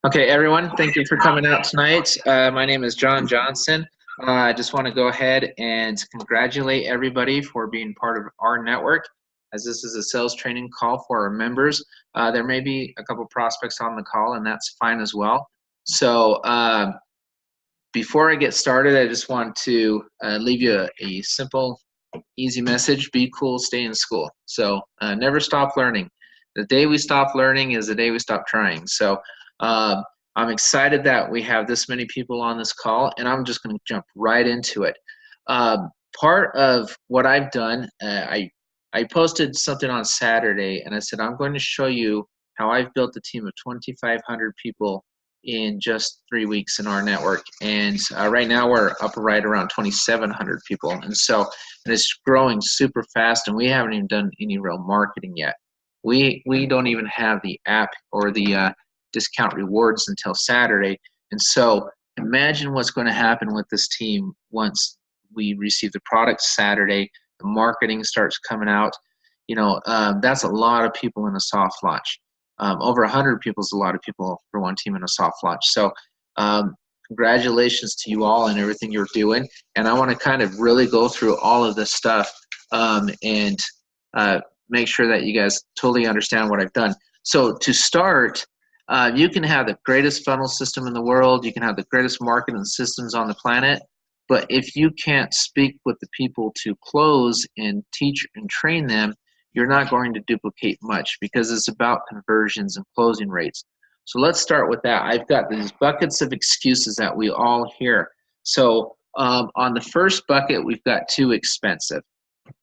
Okay, everyone, thank you for coming out tonight. My name is John Johnson. I just want to go ahead and congratulate everybody for being part of our network, as this is a sales training call for our members. There may be a couple prospects on the call, and that's fine as well. So before I get started, I just want to leave you a simple, easy message. Be cool, stay in school. So never stop learning. The day we stop learning is the day we stop trying. So I'm excited that we have this many people on this call, and I'm just going to jump right into it. Part of what I've done, I posted something on Saturday, and I said I'm going to show you how I've built a team of 2,500 people in just 3 weeks in our network. And right now we're up right around 2,700 people, and it's growing super fast, and we haven't even done any real marketing yet. We don't even have the app or the discount rewards until Saturday. And so imagine what's going to happen with this team once we receive the product Saturday, the marketing starts coming out. That's a lot of people in a soft launch. Over 100 people is a lot of people for one team in a soft launch. So congratulations to you all and everything you're doing. And I want to kind of really go through all of this stuff and make sure that you guys totally understand what I've done. So to start, you can have the greatest funnel system in the world, you can have the greatest marketing systems on the planet, but if you can't speak with the people to close and teach and train them, you're not going to duplicate much, because it's about conversions and closing rates. So let's start with that. I've got these buckets of excuses that we all hear. So on the first bucket, we've got too expensive.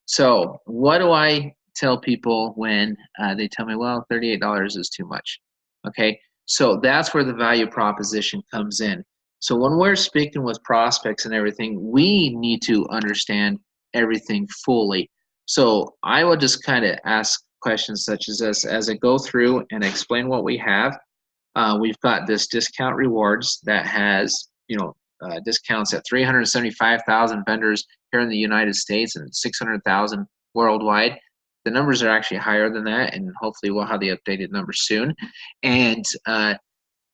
So what do I tell people when they tell me, well, $38 is too much? Okay, so that's where the value proposition comes in. So when we're speaking with prospects and everything, we need to understand everything fully. So I will just kind of ask questions such as this as I go through and explain what we have. We've got this discount rewards that has, discounts at 375,000 vendors here in the United States and 600,000 worldwide. The numbers are actually higher than that, and hopefully we'll have the updated numbers soon. And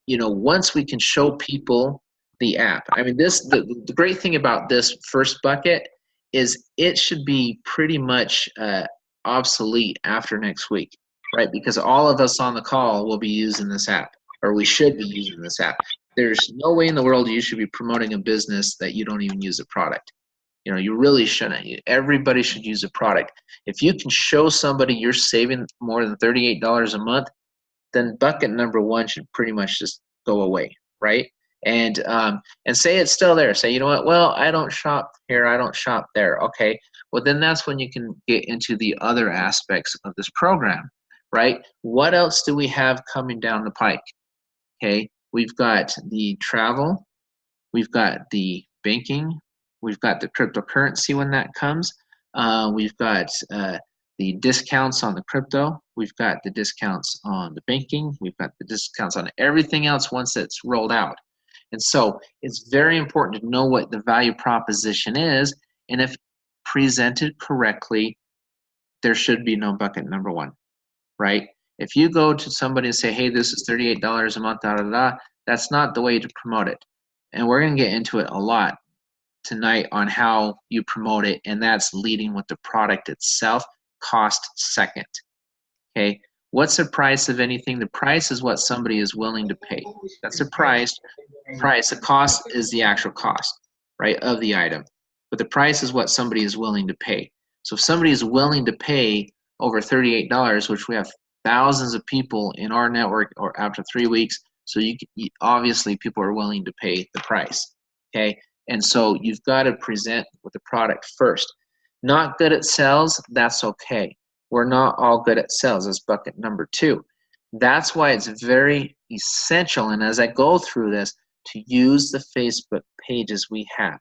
once we can show people the app, I mean, the great thing about this first bucket is it should be pretty much obsolete after next week, right? Because all of us on the call will be using this app, or we should be using this app. There's no way in the world you should be promoting a business that you don't even use a product. You really shouldn't. Everybody should use a product. If you can show somebody you're saving more than $38 a month, then bucket number one should pretty much just go away, right? And say it's still there. Say, you know what? Well, I don't shop here. I don't shop there. Okay. Well, then that's when you can get into the other aspects of this program, right? What else do we have coming down the pike? Okay. We've got the travel. We've got the banking. We've got the cryptocurrency when that comes. We've got the discounts on the crypto. We've got the discounts on the banking. We've got the discounts on everything else once it's rolled out. And so it's very important to know what the value proposition is. And if presented correctly, there should be no bucket number one, right? If you go to somebody and say, hey, this is $38 a month, that's not the way to promote it. And we're going to get into it a lot tonight on how you promote it, and that's leading with the product itself, cost second. Okay, what's the price of anything? The price is what somebody is willing to pay. That's the price. The cost is the actual cost, right, of the item. But the price is what somebody is willing to pay. So if somebody is willing to pay over $38, which we have thousands of people in our network, or after 3 weeks, so obviously people are willing to pay the price. Okay. And so you've got to present with the product first. Not good at sales, that's okay. We're not all good at sales. That's bucket number two. That's why it's very essential, and as I go through this, to use the Facebook pages we have.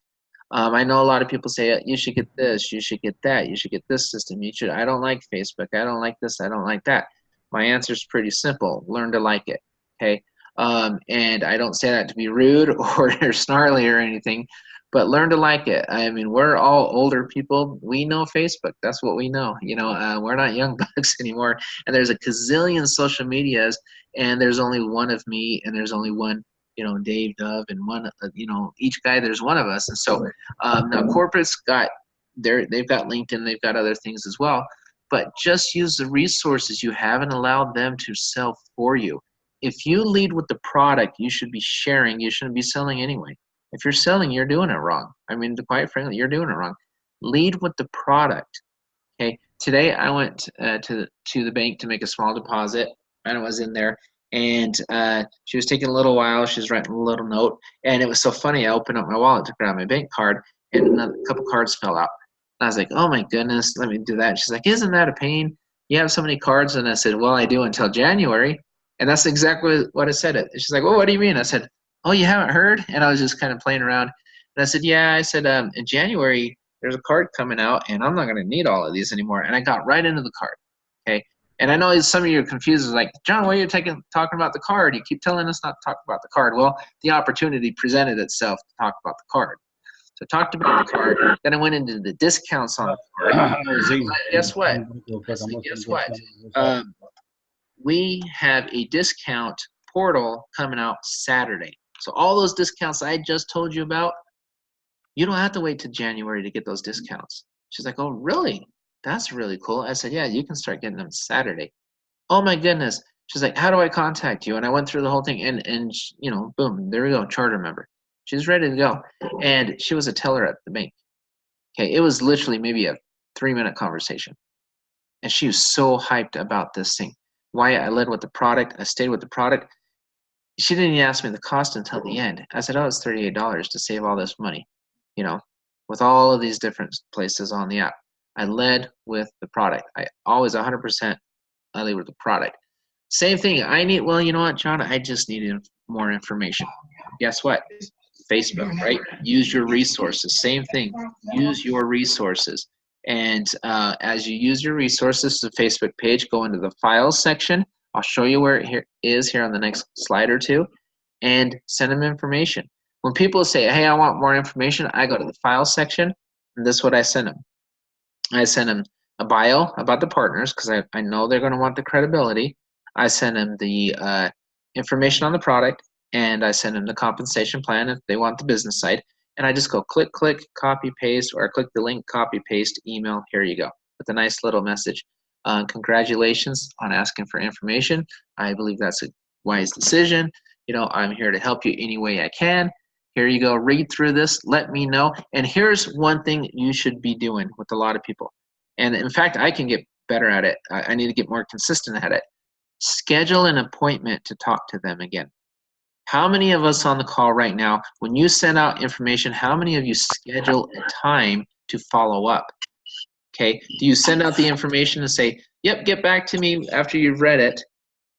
I know a lot of people say, you should get this, you should get that, you should get this system, I don't like Facebook, I don't like this, I don't like that. My answer is pretty simple. Learn to like it, okay? And I don't say that to be rude or snarly or anything, but learn to like it. I mean, we're all older people. We know Facebook. That's what we know. We're not young bucks anymore. And there's a gazillion social medias, and there's only one of me, and there's only one, Dave Dove, and one, each guy, there's one of us. And so now corporates they've got LinkedIn, they've got other things as well. But just use the resources you have and allow them to sell for you. If you lead with the product, you should be sharing. You shouldn't be selling anyway. If you're selling, you're doing it wrong. I mean, quite frankly, you're doing it wrong. Lead with the product. Okay. Today I went to the bank to make a small deposit, and I was in there, and she was taking a little while. She was writing a little note, and it was so funny. I opened up my wallet to grab my bank card, and a couple cards fell out. And I was like, "Oh my goodness, let me do that." And she's like, "Isn't that a pain? You have so many cards." And I said, "Well, I do until January." And that's exactly what I said. And she's like, "Well, what do you mean?" I said, "Oh, you haven't heard?" And I was just kind of playing around. And I said, "Yeah." I said, "In January, there's a card coming out, and I'm not going to need all of these anymore." And I got right into the card. Okay. And I know some of you are confused, like, "John, why are you talking about the card? You keep telling us not to talk about the card." Well, the opportunity presented itself to talk about the card. So I talked about the card. Then I went into the discounts on the card. But guess what? Guess what? We have a discount portal coming out Saturday. So all those discounts I just told you about, you don't have to wait till January to get those discounts. She's like, "Oh, really? That's really cool." I said, "Yeah, you can start getting them Saturday." "Oh my goodness." She's like, "How do I contact you?" And I went through the whole thing, and boom, there we go, charter member. She's ready to go. And she was a teller at the bank. Okay, it was literally maybe a 3-minute conversation. And she was so hyped about this thing. Why I led with the product, I stayed with the product. She didn't even ask me the cost until the end. I said, "Oh, it's $38 to save all this money, with all of these different places on the app." I led with the product. I always 100% I lead with the product. Same thing. Well, you know what, John? I just needed more information. Guess what? Facebook, right? Use your resources. Same thing. Use your resources. And as you use your resources, the Facebook page, go into the files section. I'll show you where it is here on the next slide or two, and send them information. When people say, "Hey, I want more information," I go to the files section, and this is what I send them. I send them a bio about the partners, because I know they're going to want the credibility. I send them the information on the product, and I send them the compensation plan if they want the business side. And I just go click, click, copy, paste, or click the link, copy, paste, email. Here you go, with a nice little message. Congratulations on asking for information. I believe that's a wise decision. I'm here to help you any way I can. Here you go. Read through this. Let me know. And here's one thing you should be doing with a lot of people. And in fact, I can get better at it. I need to get more consistent at it. Schedule an appointment to talk to them again. How many of us on the call right now, when you send out information, how many of you schedule a time to follow up? Okay. Do you send out the information and say, "Yep, get back to me after you've read it"?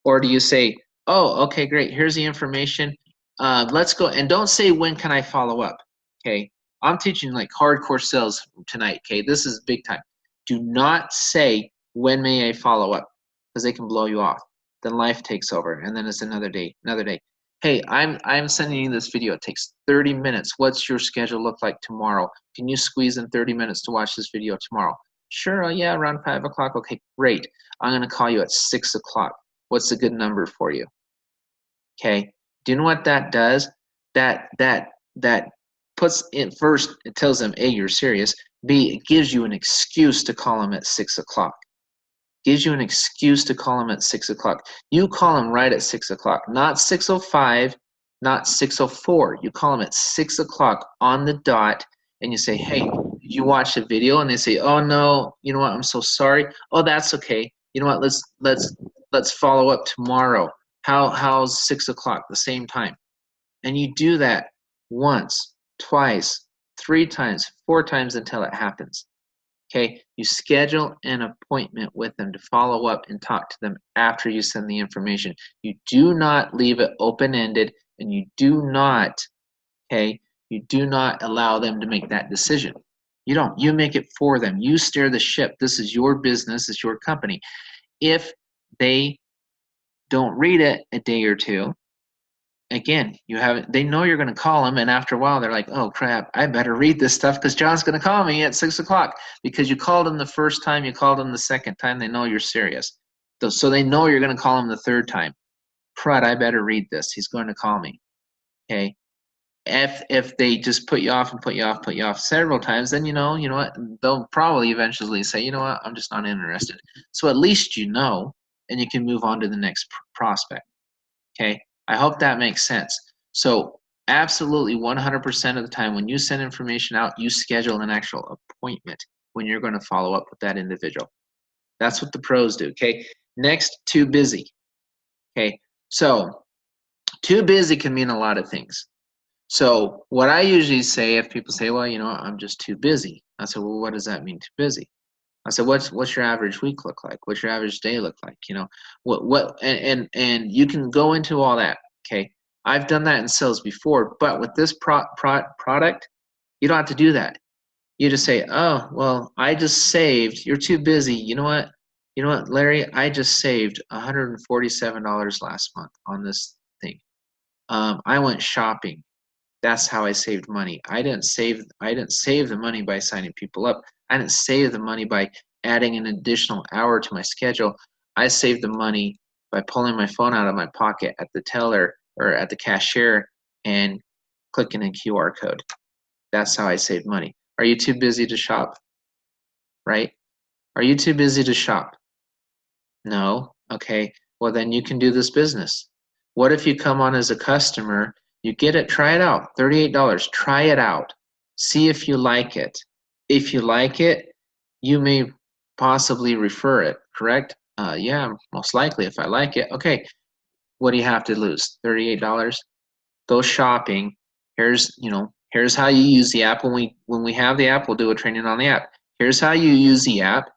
Or do you say, "Oh, okay, great. Here's the information. Let's go." And don't say, "When can I follow up?" Okay. I'm teaching like hardcore sales tonight. Okay. This is big time. Do not say, "When may I follow up?" Because they can blow you off. Then life takes over, and then it's another day, another day. "Hey, I'm sending you this video. It takes 30 minutes. What's your schedule look like tomorrow? Can you squeeze in 30 minutes to watch this video tomorrow?" "Sure, yeah, around 5 o'clock. Okay, great. I'm going to call you at 6 o'clock. What's a good number for you?" Okay. Do you know what that does? That puts in first, it tells them, A, you're serious. B, it gives you an excuse to call them at 6 o'clock. Gives you an excuse to call them at 6 o'clock. You call them right at 6 o'clock, not 6:05, not 6:04. You call them at 6 o'clock on the dot, and you say, "Hey, did you watch the video?" And they say, "Oh no, you know what? I'm so sorry." "Oh, that's okay. You know what? Let's follow up tomorrow. How's 6 o'clock, the same time?" And you do that once, twice, 3 times, 4 times until it happens. Okay, you schedule an appointment with them to follow up and talk to them after you send the information. You do not leave it open-ended, and you do not allow them to make that decision. You don't. You make it for them. You steer the ship. This is your business. It's your company. If they don't read it a day or two, again, they know you're going to call them, and after a while they're like, oh crap, I better read this stuff because John's going to call me at 6 o'clock, because you called him the first time, you called him the second time, they know you're serious. So they know you're going to call him the third time. Crud, I better read this, he's going to call me. Okay. If they just put you off and put you off several times, then you know what, they'll probably eventually say, you know what, I'm just not interested. So at least you know, and you can move on to the next prospect. Okay, I hope that makes sense. So absolutely 100% of the time when you send information out, you schedule an actual appointment when you're going to follow up with that individual. That's what the pros do. Okay, next, too busy. Okay, so too busy can mean a lot of things. So what I usually say, if people say, well, I'm just too busy, I say, well, what does that mean, too busy? I said, what's your average week look like? What's your average day look like? And you can go into all that. Okay, I've done that in sales before, but with this product, you don't have to do that. You just say, oh, well, I just saved. You're too busy. You know what? Larry? I just saved $147 last month on this thing. I went shopping. That's how I saved money. I didn't save the money by signing people up. I didn't save the money by adding an additional hour to my schedule. I saved the money by pulling my phone out of my pocket at the teller or at the cashier and clicking a QR code. That's how I saved money. Are you too busy to shop? Right? Are you too busy to shop? No? Okay. Well, then you can do this business. What if you come on as a customer, you get it, try it out, $38, try it out. See if you like it. If you like it, you may possibly refer it, correct? Yeah, most likely if I like it. Okay, what do you have to lose? $38? Go shopping. Here's how you use the app. When we have the app, we'll do a training on the app. Here's how you use the app.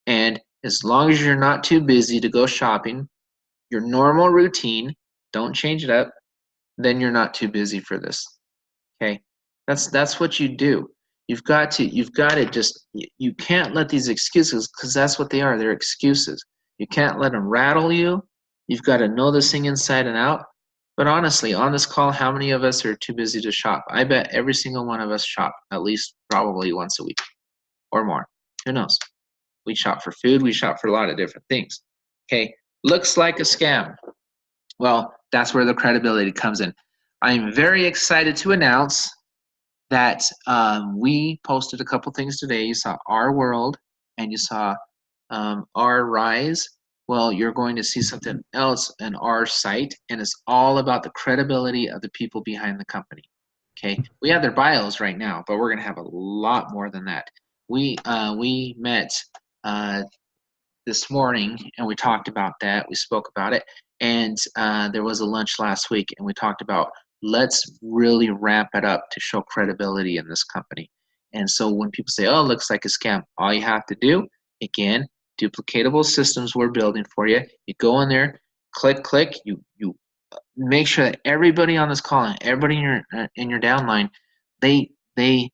And as long as you're not too busy to go shopping, your normal routine, don't change it up, then you're not too busy for this. Okay? That's what you do. You've got to just, you can't let these excuses, because that's what they are. They're excuses. You can't let them rattle you. You've got to know this thing inside and out. But honestly, on this call, how many of us are too busy to shop? I bet every single one of us shop at least probably once a week or more. Who knows? We shop for food. We shop for a lot of different things. Okay, looks like a scam. Well, that's where the credibility comes in. I'm very excited to announce that we posted a couple things today. You saw Our World and you saw Our Rise. Well, you're going to see something else in our site, and it's all about the credibility of the people behind the company. Okay, we have their bios right now, but we're going to have a lot more than that. We met this morning and we talked about that. We spoke about it, and there was a lunch last week, and we talked about let's really ramp it up to show credibility in this company. And so when people say, oh, it looks like a scam, all you have to do, again, duplicatable systems we're building for you. You go in there, click, you make sure that everybody on this call and everybody in your downline, they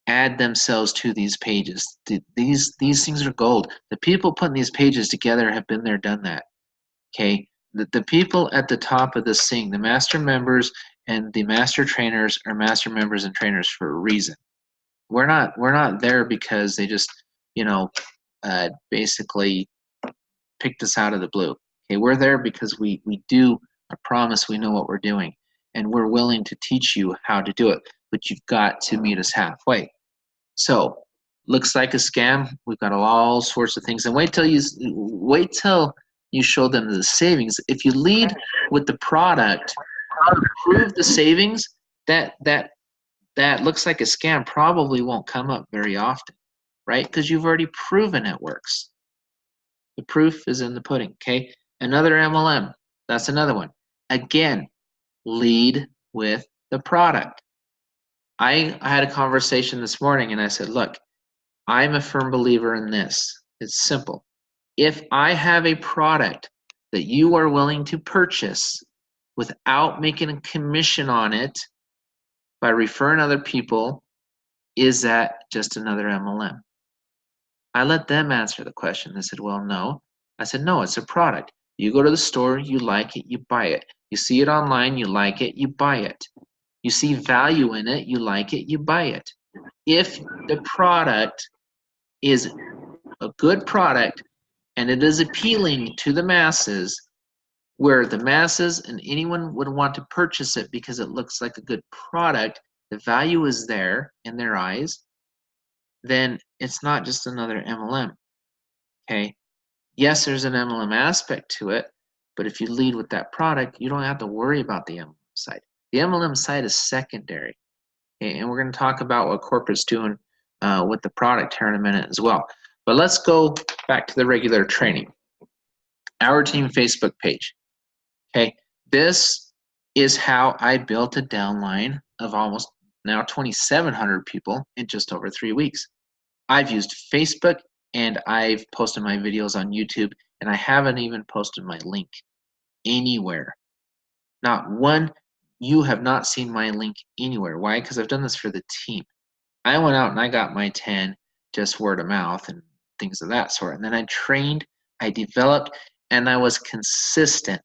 add themselves to these pages. These things are gold. The people putting these pages together have been there, done that. Okay, the people at the top of this thing, the master members and the master trainers, are master members and trainers for a reason. We're not there because they just basically picked us out of the blue. Okay, we're there because we do a promise. We know what we're doing, and we're willing to teach you how to do it. But you've got to meet us halfway. So, looks like a scam. We've got all sorts of things, and wait till you show them the savings. If you lead with the product, prove the savings. That looks like a scam probably won't come up very often, right? Because you've already proven it works. The proof is in the pudding. Okay, another MLM. That's another one. Again, lead with the product. I had a conversation this morning and I said, look, I'm a firm believer in this. It's simple. If I have a product that you are willing to purchase without making a commission on it by referring other people, is that just another MLM? I let them answer the question. They said, well, no. I said, no, it's a product. You go to the store, you like it, you buy it. You see it online, you like it, you buy it. You see value in it, you like it, you buy it. If the product is a good product and it is appealing to the masses, where the masses and anyone would want to purchase it because it looks like a good product, the value is there in their eyes, then it's not just another MLM. Okay? Yes, there's an MLM aspect to it, but if you lead with that product, you don't have to worry about the MLM side. The MLM side is secondary. Okay? And we're going to talk about what corporate's doing with the product here in a minute as well. But let's go back to the regular training. Our Team Facebook page. Okay, this is how I built a downline of almost now 2,700 people in just over 3 weeks. I've used Facebook and I've posted my videos on YouTube, and I haven't even posted my link anywhere. Not one, you have not seen my link anywhere. Why? Because I've done this for the team. I went out and I got my 10 just word of mouth and things of that sort. And then I trained, I developed, and I was consistent.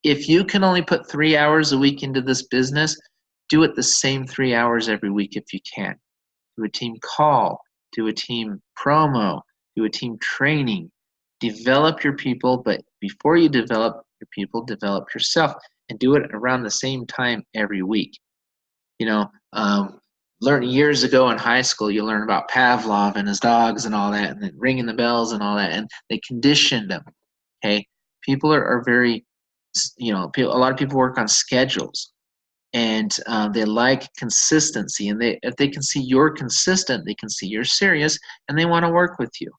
If you can only put 3 hours a week into this business, do it the same 3 hours every week if you can. Do a team call, do a team promo, do a team training. Develop your people, but before you develop your people, develop yourself, and do it around the same time every week. You know, learn years ago in high school, you learn about Pavlov and his dogs and all that, and then ringing the bells and all that, and they conditioned them. Okay, people are very, you know, a lot of people work on schedules, and they like consistency, and if they can see you're consistent, they can see you're serious, and they want to work with you.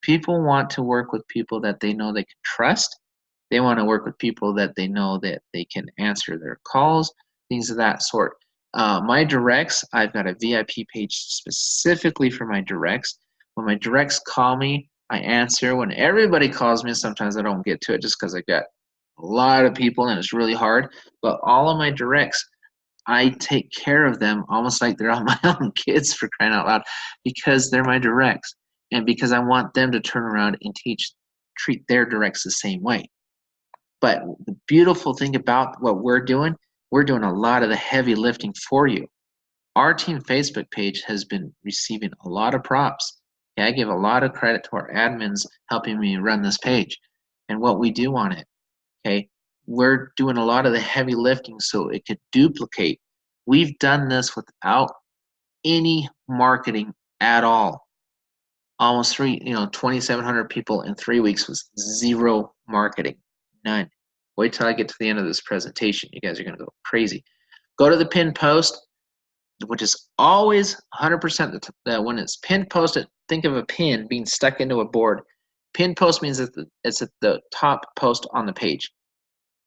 People want to work with people that they know they can trust. They want to work with people that they know that they can answer their calls, things of that sort. My directs, I've got a VIP page specifically for my directs. When my directs call me, I answer. When everybody calls me, sometimes I don't get to it just because I got a lot of people and it's really hard. But all of my directs, I take care of them almost like they're all my own kids, for crying out loud, because they're my directs. And because I want them to turn around and treat their directs the same way. But the beautiful thing about what we're doing a lot of the heavy lifting for you. Our Team Facebook page has been receiving a lot of props. Okay, I give a lot of credit to our admins helping me run this page and what we do on it. Okay, we're doing a lot of the heavy lifting so it could duplicate. We've done this without any marketing at all. Almost 2,700 people in 3 weeks with zero marketing. None. Wait till I get to the end of this presentation. You guys are going to go crazy. Go to the pinned post, which is always 100% when it's pinned posted. Think of a pin being stuck into a board. Pinned post means that it's at the top post on the page.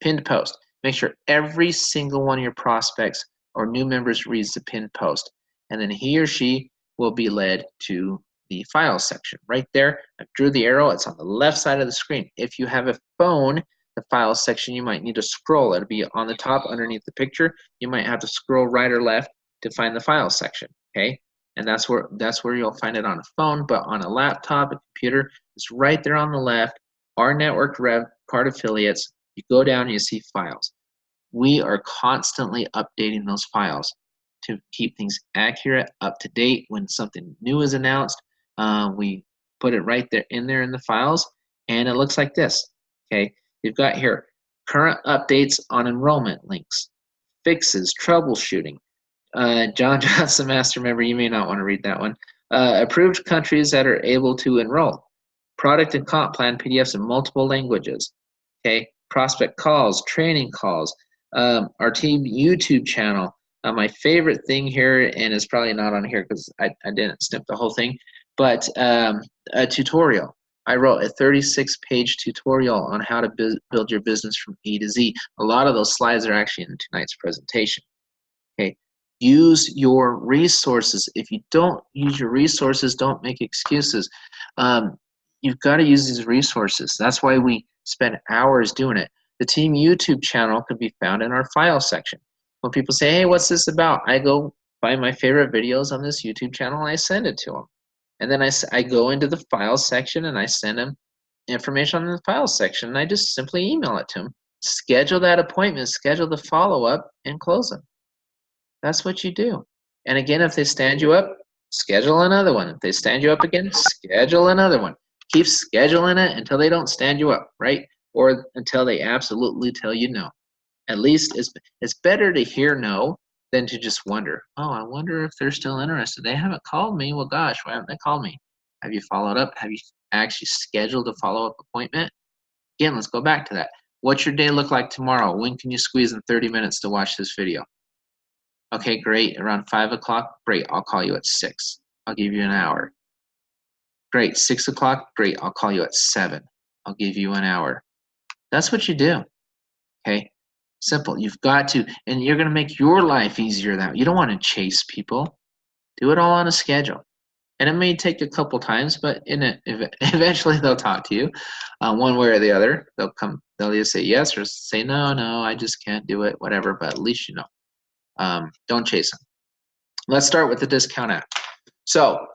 Pinned post. Make sure every single one of your prospects or new members reads the pinned post, and then he or she will be led to the file section. Right there, I drew the arrow. It's on the left side of the screen. If you have a phone, the file section, you might need to scroll. It'll be on the top underneath the picture. You might have to scroll right or left to find the file section. Okay, and that's where you'll find it on a phone, but on a laptop, a computer, it's right there on the left. Our network rev card affiliates. You go down and you see files. We are constantly updating those files to keep things accurate, up to date. When something new is announced, we put it right there in the files, and it looks like this. Okay, you've got here current updates on enrollment links, fixes, troubleshooting. John Johnson, master member, you may not want to read that one. Approved countries that are able to enroll. Product and comp plan PDFs in multiple languages. Okay, prospect calls, training calls. Our team YouTube channel. My favorite thing here, and it's probably not on here because I didn't snip the whole thing, but a tutorial. I wrote a 36-page tutorial on how to build your business from A to Z. A lot of those slides are actually in tonight's presentation. Okay, use your resources. If you don't use your resources, don't make excuses. You've got to use these resources. That's why we spend hours doing it. The team YouTube channel can be found in our file section. When people say, hey, what's this about? I go find my favorite videos on this YouTube channel and I send it to them. And then I go into the file section and I send them information on the files section, and I just simply email it to them. Schedule that appointment, schedule the follow-up, and close them. That's what you do. And again, if they stand you up, schedule another one. If they stand you up again, schedule another one. Keep scheduling it until they don't stand you up, right? Or until they absolutely tell you no. At least it's better to hear no than to just wonder, oh, I wonder if they're still interested. They haven't called me. Well, gosh, why haven't they called me? Have you followed up? Have you actually scheduled a follow-up appointment? Again, let's go back to that. What's your day look like tomorrow? When can you squeeze in 30 minutes to watch this video? Okay, great. Around 5 o'clock, great. I'll call you at 6. I'll give you an hour. Great. 6 o'clock, great. I'll call you at 7. I'll give you an hour. That's what you do. Okay, simple. You've got to, and you're going to make your life easier that way. You don't want to chase people. Do it all on a schedule. And it may take a couple times, but eventually they'll talk to you one way or the other. They'll either say yes or say no, I just can't do it, whatever, but at least you know. Don't chase them. Let's start with the discount app. So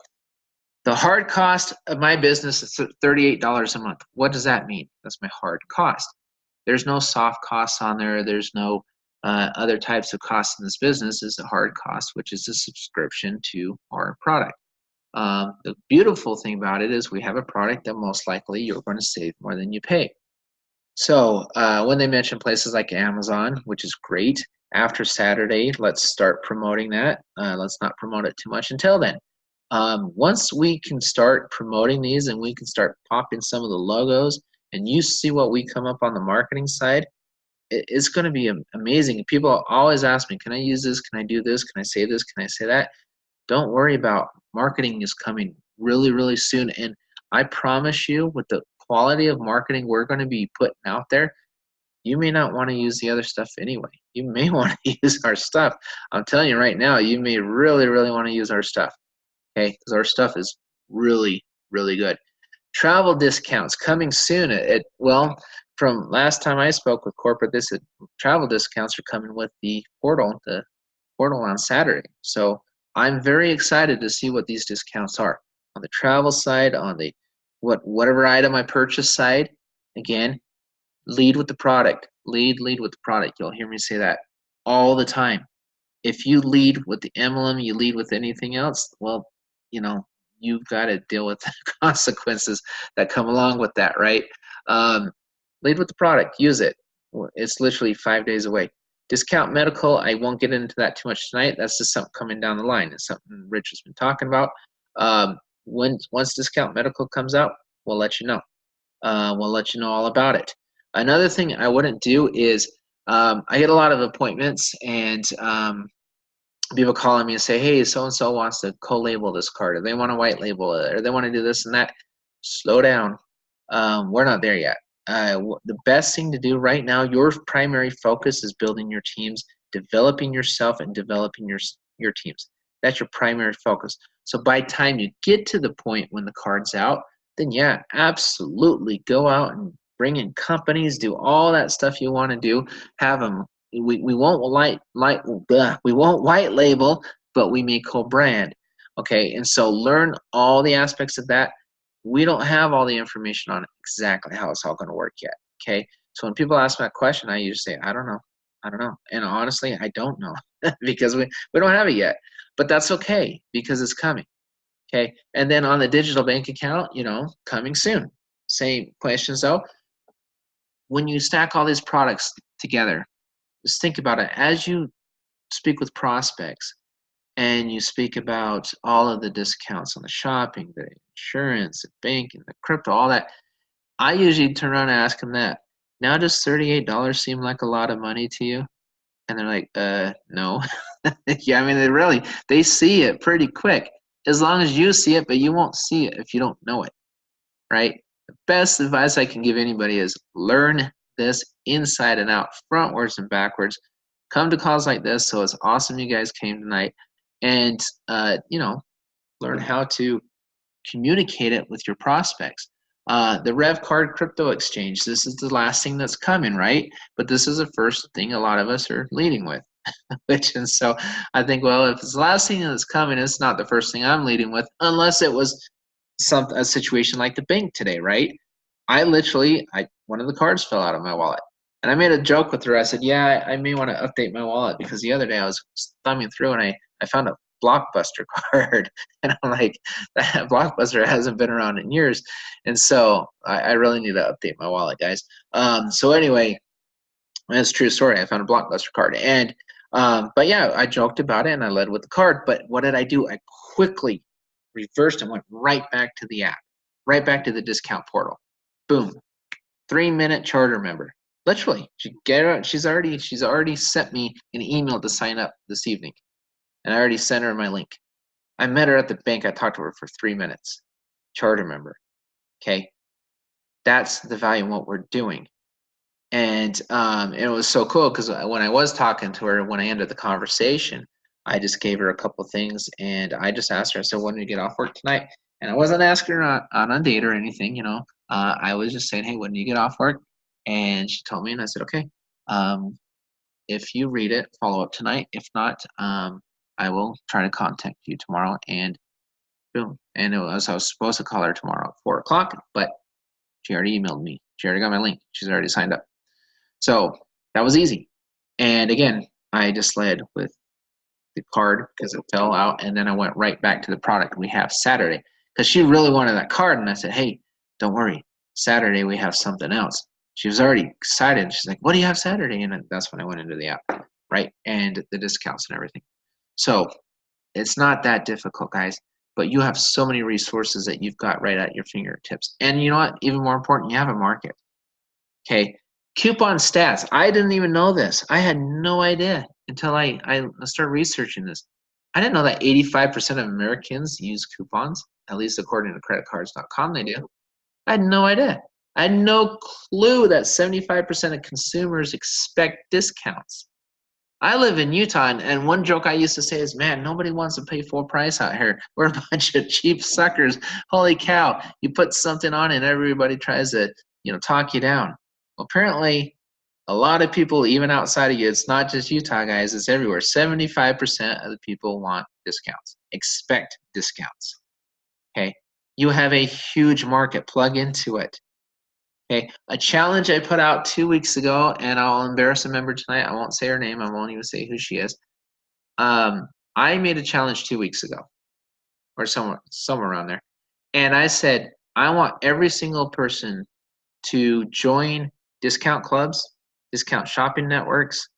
the hard cost of my business is $38 a month. What does that mean? That's my hard cost. There's no soft costs on there. There's no other types of costs in this business. It's a hard cost, which is a subscription to our product. The beautiful thing about it is we have a product that most likely you're going to save more than you pay. So when they mention places like Amazon, which is great, after Saturday, let's start promoting that. Let's not promote it too much until then. Once we can start promoting these and we can start popping some of the logos and you see what we come up on the marketing side, it's going to be amazing. People always ask me, can I use this? Can I do this? Can I say this? Can I say that? Don't worry about marketing is coming really, really soon. And I promise you, with the quality of marketing we're going to be putting out there, you may not want to use the other stuff anyway. You may want to use our stuff. I'm telling you right now, you may really, really want to use our stuff. Okay, because our stuff is really, really good. Travel discounts coming soon. Well, from last time I spoke with corporate, travel discounts are coming with the portal on Saturday. So I'm very excited to see what these discounts are on the travel side, on the whatever item I purchase side. Again, lead with the product. Lead with the product. You'll hear me say that all the time. If you lead with the emblem, you lead with anything else, well, you know, you've got to deal with the consequences that come along with that, right? Lead with the product. Use it. It's literally 5 days away. Discount medical, I won't get into that too much tonight. That's just something coming down the line. It's something Rich has been talking about. Once discount medical comes out, we'll let you know. We'll let you know all about it. Another thing I wouldn't do is I get a lot of appointments and people calling me and say, hey, so-and-so wants to co-label this card, or they want to white label it, or they want to do this and that. Slow down. We're not there yet. The best thing to do right now, your primary focus is building your teams, developing yourself, and developing your teams. That's your primary focus. So by the time you get to the point when the card's out, then yeah, absolutely go out and bring in companies, do all that stuff you want to do, have them. We won't we won't white label, but we may co-brand. Okay, and so learn all the aspects of that. We don't have all the information on exactly how it's all going to work yet. Okay, so when people ask me that question, I usually say, I don't know. And honestly, I don't know because we don't have it yet. But that's okay because it's coming. Okay, and then on the digital bank account, coming soon. Same questions though. When you stack all these products together, just think about it. As you speak with prospects and you speak about all of the discounts on the shopping, the insurance, the banking, the crypto, all that, I usually turn around and ask them that. Now does $38 seem like a lot of money to you? And they're like, no. Yeah, I mean, they see it pretty quick. As long as you see it, but you won't see it if you don't know it, right? The best advice I can give anybody is learn this inside and out, frontwards and backwards. Come to calls like this, so it's awesome you guys came tonight. And, learn how to communicate it with your prospects. The RevCard crypto exchange, this is the last thing that's coming, right? But this is the first thing a lot of us are leading with. And so I think, well, if it's the last thing that's coming, it's not the first thing I'm leading with, unless it was a situation like the bank today, right? one of the cards fell out of my wallet. And I made a joke with her. I said, yeah, I may want to update my wallet because the other day I was thumbing through and I found a Blockbuster card. And I'm like, that Blockbuster hasn't been around in years. And so I really need to update my wallet, guys. So anyway, that's a true story. I found a Blockbuster card. And but yeah, I joked about it and I led with the card. But what did I do? I quickly reversed and went right back to the app, right back to the discount portal. Boom. 3-minute charter member. Literally, she's already sent me an email to sign up this evening. And I already sent her my link. I met her at the bank. I talked to her for 3 minutes. Charter member. Okay. That's the value in what we're doing. And it was so cool because when I was talking to her, when I ended the conversation, I just gave her a couple things and I just asked her, I said, when do you get off work tonight? And I wasn't asking her on a date or anything, you know. I was just saying, hey, when do you get off work? And she told me, and I said, okay, if you read it, follow up tonight. If not, I will try to contact you tomorrow. And boom. And I was supposed to call her tomorrow at 4 o'clock, but she already emailed me. She already got my link. She's already signed up. So that was easy. And again, I just led with the card because it fell out. And then I went right back to the product we have Saturday because she really wanted that card. And I said, hey, don't worry. Saturday we have something else. She was already excited. She's like, what do you have Saturday? And that's when I went into the app, right? And the discounts and everything. So it's not that difficult, guys. But you have so many resources that you've got right at your fingertips. And you know what? Even more important, you have a market. Okay. Coupon stats. I didn't even know this. I had no idea until I started researching this. I didn't know that 85% of Americans use coupons, at least according to creditcards.com they do. I had no idea. I had no clue that 75% of consumers expect discounts. I live in Utah, and one joke I used to say is, man, nobody wants to pay full price out here. We're a bunch of cheap suckers. Holy cow. You put something on and everybody tries to, talk you down. Well, apparently, a lot of people, even outside of you, it's not just Utah, guys, it's everywhere. 75% of the people want discounts, expect discounts. Okay? You have a huge market. Plug into it. Okay, a challenge I put out 2 weeks ago, and I'll embarrass a member tonight. I won't say her name. I won't even say who she is. I made a challenge 2 weeks ago, or somewhere around there, and I said I want every single person to join discount clubs, discount shopping networks,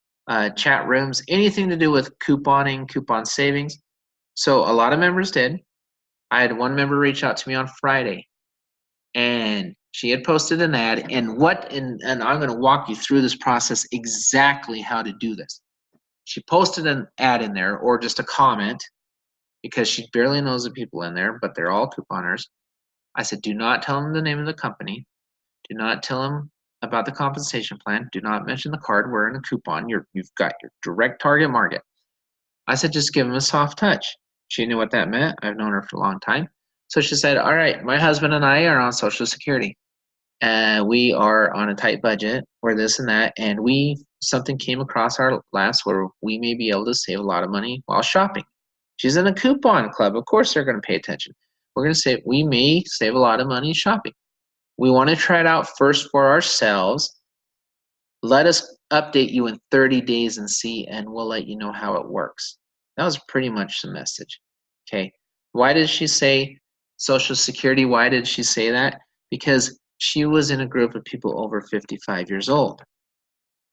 chat rooms, anything to do with couponing, coupon savings. So a lot of members did. I had one member reach out to me on Friday, and she had posted an ad, and I'm going to walk you through this process exactly how to do this. She posted an ad in there, or just a comment, because she barely knows the people in there, but they're all couponers. I said, do not tell them the name of the company. Do not tell them about the compensation plan. Do not mention the card. We're in a coupon. You've got your direct target market. I said, just give them a soft touch. She knew what that meant. I've known her for a long time. So she said, all right, my husband and I are on Social Security. We are on a tight budget or this and that, and something came across our last where we may be able to save a lot of money while shopping. She's in a coupon club. Of course they're going to pay attention. We're going to say we may save a lot of money shopping. We want to try it out first for ourselves. Let us update you in 30 days and see, and we'll let you know how it works. That was pretty much the message. Okay. Why did she say Social Security? Why did she say that? Because she was in a group of people over 55 years old.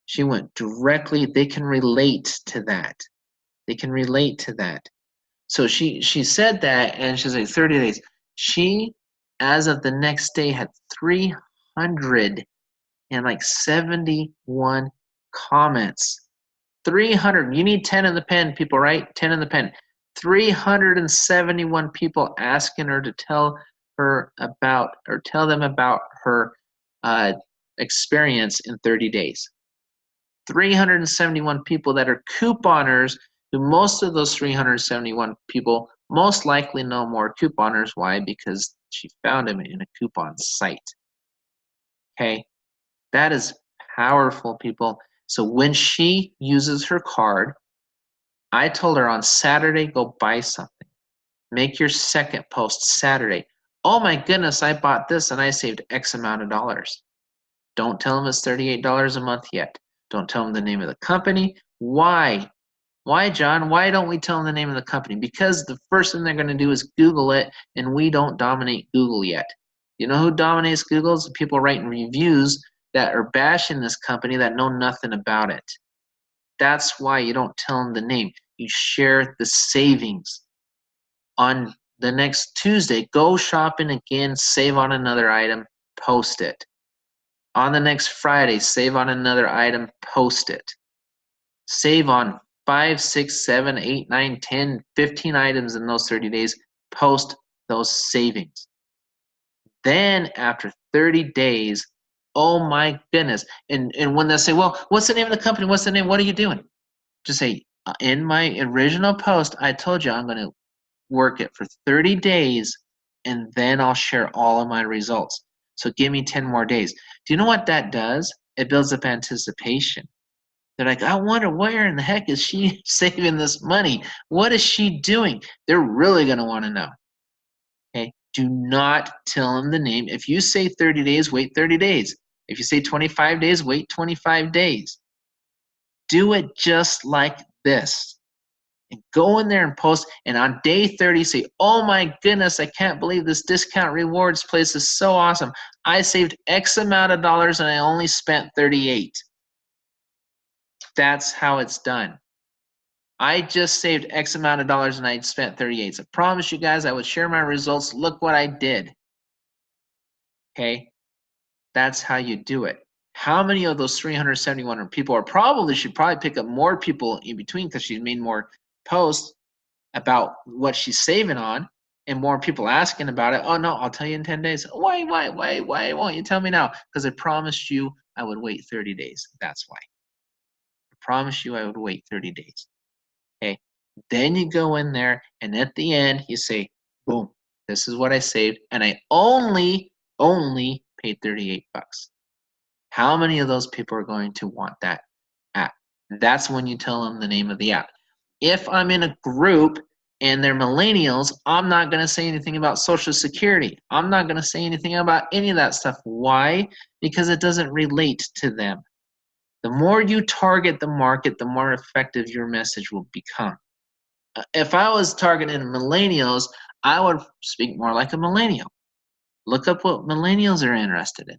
She went directly, they can relate to that. They can relate to that. So she said that, and she's like 30 days. She, as of the next day, had 371 comments. 300. You need 10 in the pen, people, right? 10 in the pen. 371 people asking her to tell them about her experience in 30 days. 371 people that are couponers, who most of those 371 people most likely know more couponers. Why? Because she found them in a coupon site. Okay, that is powerful, people. So when she uses her card, I told her on Saturday, go buy something. Make your second post Saturday. oh my goodness, I bought this and I saved X amount of dollars. Don't tell them it's $38 a month yet. Don't tell them the name of the company. Why? Why, John? Why don't we tell them the name of the company? Because the first thing they're going to do is Google it, and we don't dominate Google yet. You know who dominates Google? It's the people writing reviews that are bashing this company that know nothing about it. That's why you don't tell them the name. You share the savings. On the next Tuesday, go shopping again, save on another item, post it. On the next Friday, save on another item, post it. Save on 5, 6, 7, 8, 9, 10, 15 items in those 30 days, post those savings. Then after 30 days, oh my goodness. And when they say, well, what's the name of the company? What's the name? What are you doing? Just say, in my original post, I told you I'm going to work it for 30 days and then I'll share all of my results. So give me 10 more days. Do you know what that does? It builds up anticipation. They're like, I wonder where in the heck is she saving this money? What is she doing? They're really going to want to know. Okay? Do not tell them the name. If you say 30 days, wait 30 days. If you say 25 days, wait 25 days. Do it just like this. And go in there and post. And on day 30, say, oh my goodness, I can't believe this discount rewards place is so awesome. I saved X amount of dollars and I only spent 38. That's how it's done. I just saved X amount of dollars and I spent 38. So I promise you guys I would share my results. Look what I did. Okay? That's how you do it. How many of those 371 people should probably pick up more people in between because she's made more posts about what she's saving on and more people asking about it. Oh no, I'll tell you in 10 days. Why won't you tell me now? Because I promised you I would wait 30 days. That's why. Promise you I would wait 30 days. Okay. Then you go in there and at the end you say, boom, this is what I saved and I only paid 38 bucks. How many of those people are going to want that app? That's when you tell them the name of the app. If I'm in a group and they're millennials, I'm not going to say anything about Social Security. I'm not going to say anything about any of that stuff. Why? Because it doesn't relate to them. The more you target the market, the more effective your message will become. If I was targeting millennials, I would speak more like a millennial. Look up what millennials are interested in.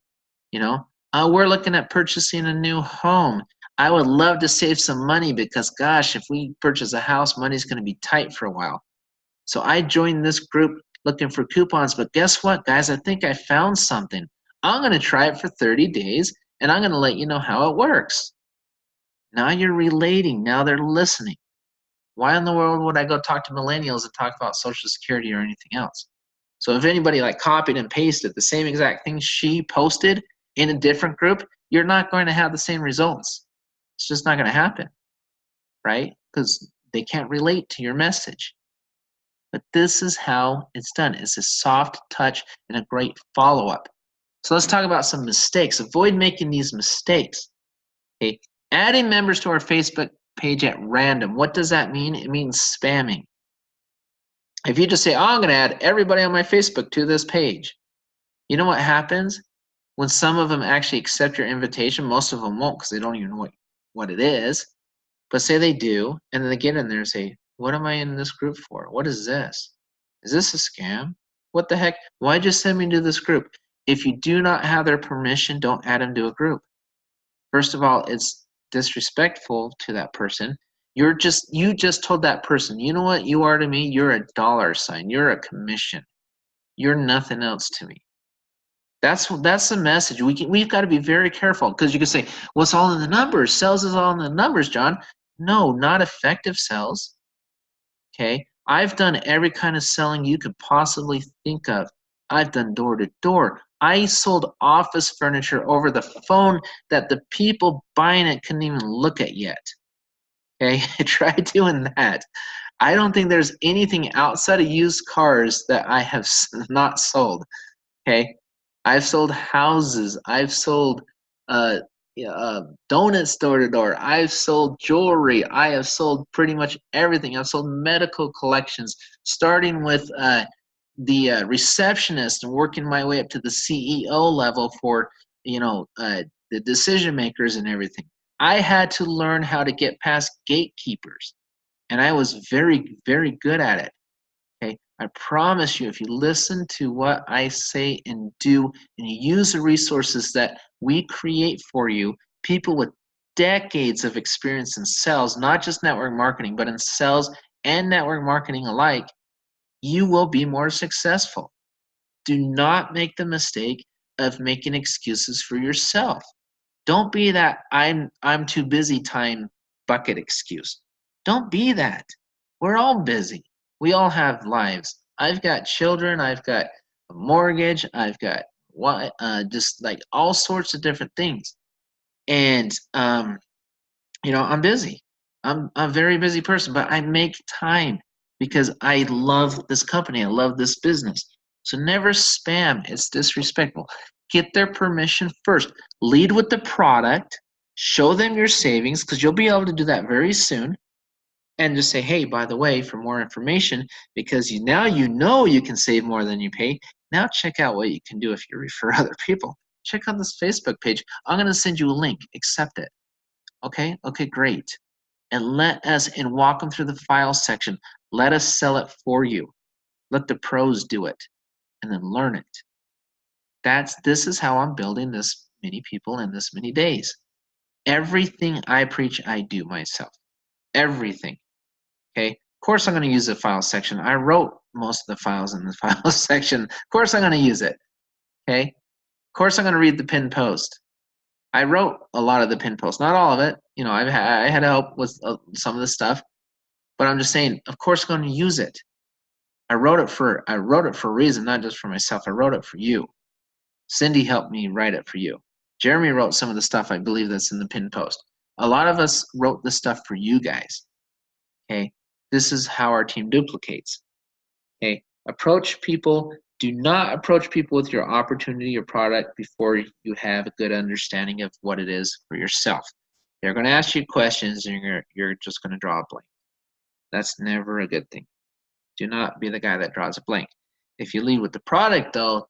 You know, we're looking at purchasing a new home. I would love to save some money because, gosh, if we purchase a house, money's going to be tight for a while. So I joined this group looking for coupons. But guess what, guys? I think I found something. I'm going to try it for 30 days. And I'm going to let you know how it works. Now you're relating. Now they're listening. Why in the world would I go talk to millennials and talk about Social Security or anything else? So if anybody like copied and pasted the same exact thing she posted in a different group, you're not going to have the same results. It's just not going to happen, right? Because they can't relate to your message. But this is how it's done. It's a soft touch and a great follow-up. So let's talk about some mistakes. Avoid making these mistakes. Okay, adding members to our Facebook page at random. What does that mean? It means spamming. If you just say, oh, I'm going to add everybody on my Facebook to this page, you know what happens? When some of them actually accept your invitation, most of them won't because they don't even know what it is. But say they do, and then they get in there and say, what am I in this group for? What is this? Is this a scam? What the heck? Why'd you send me to this group? If you do not have their permission, don't add them to a group. First of all, it's disrespectful to that person. You just told that person, you know what you are to me? You're a dollar sign. You're a commission. You're nothing else to me. That's the message. We've got to be very careful because you can say, well, it's all in the numbers. Sales is all in the numbers, John. No, not effective sales. Okay, I've done every kind of selling you could possibly think of. I've done door to door. I sold office furniture over the phone that the people buying it couldn't even look at yet. Okay, try doing that. I don't think there's anything outside of used cars that I have not sold. Okay, I've sold houses. I've sold donuts door to door. I've sold jewelry. I have sold pretty much everything. I've sold medical collections, starting with receptionist and working my way up to the CEO level for, the decision makers and everything. I had to learn how to get past gatekeepers, and I was very, very good at it. Okay, I promise you, if you listen to what I say and do, and you use the resources that we create for you, people with decades of experience in sales, not just network marketing, but in sales and network marketing alike, you will be more successful. Do not make the mistake of making excuses for yourself. Don't be that I'm too busy time bucket excuse. Don't be that. We're all busy. We all have lives. I've got children, I've got a mortgage, I've got just like all sorts of different things. And I'm busy. I'm a very busy person, but I make time because I love this company. I love this business. So never spam. It's disrespectful. Get their permission first. Lead with the product. Show them your savings because you'll be able to do that very soon. And just say, hey, by the way, for more information, because now you know you can save more than you pay. Now check out what you can do if you refer other people. Check out this Facebook page. I'm going to send you a link. Accept it. Okay, great. And walk them through the file section. Let us sell it for you. Let the pros do it and then learn it. This is how I'm building this many people in this many days. Everything I preach, I do myself. Everything. Okay. Of course, I'm going to use the file section. I wrote most of the files in the file section. Of course, I'm going to use it. Okay. Of course, I'm going to read the pinned post. I wrote a lot of the pinned posts, not all of it. I had help with some of the stuff, but I'm just saying, of course, I'm going to use it. I wrote it for a reason, not just for myself. I wrote it for you. Cindy helped me write it for you. Jeremy wrote some of the stuff I believe that's in the pinned post. A lot of us wrote this stuff for you guys. Okay, this is how our team duplicates. Okay, approach people. Do not approach people with your opportunity or product before you have a good understanding of what it is for yourself. They're going to ask you questions and you're just going to draw a blank. That's never a good thing. Do not be the guy that draws a blank. If you lead with the product, though,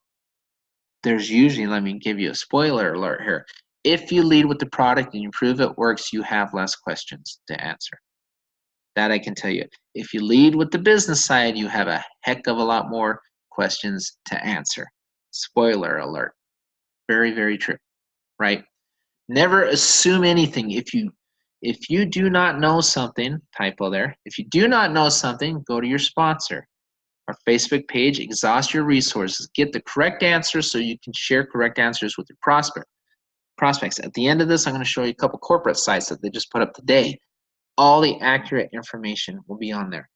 there's usually, let me give you a spoiler alert here. If you lead with the product and you prove it works, you have less questions to answer. That I can tell you. If you lead with the business side, you have a heck of a lot more questions to answer. Spoiler alert. Very, very true, right? Never assume anything. If you do not know something, typo there. If you do not know something, go to your sponsor. Our Facebook page, exhaust your resources. Get the correct answers so you can share correct answers with your prospects. At the end of this, I'm going to show you a couple corporate sites that they just put up today. All the accurate information will be on there.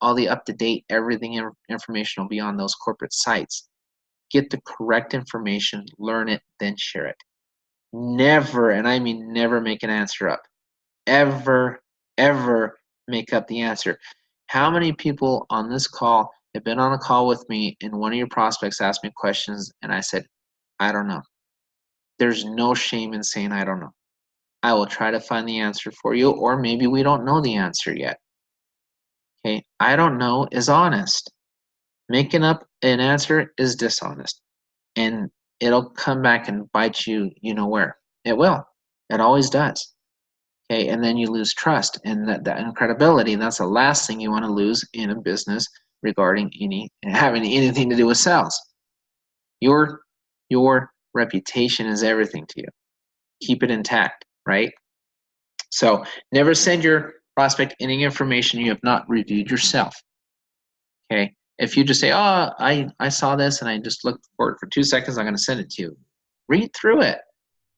All the up-to-date, everything information will be on those corporate sites. Get the correct information, learn it, then share it. Never, and I mean never, make an answer up. Ever make up the answer. How many people on this call have been on a call with me and one of your prospects asked me questions and I said, I don't know. There's no shame in saying I don't know. I will try to find the answer for you, or maybe we don't know the answer yet. Okay, I don't know is honest. Making up an answer is dishonest. And it'll come back and bite you, you know where. It will. It always does. Okay, and then you lose trust and that credibility. And that's the last thing you want to lose in a business regarding having anything to do with sales. Your reputation is everything to you. Keep it intact, right? So never send your prospect any information you have not reviewed yourself. Okay, if you just say, oh, I saw this and I just looked for it for 2 seconds, I'm going to send it to you. Read through it.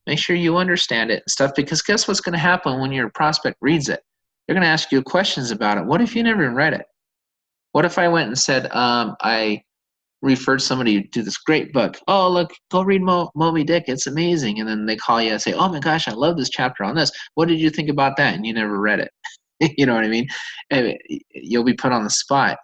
Make sure you understand it and stuff, because guess what's going to happen when your prospect reads it? They're going to ask you questions about it. What if you never even read it? What if I went and said, I referred somebody to this great book. Oh, look, go read Moby Dick. It's amazing. And then they call you and say, oh my gosh, I love this chapter on this. What did you think about that? And you never read it. You know what I mean? You'll be put on the spot.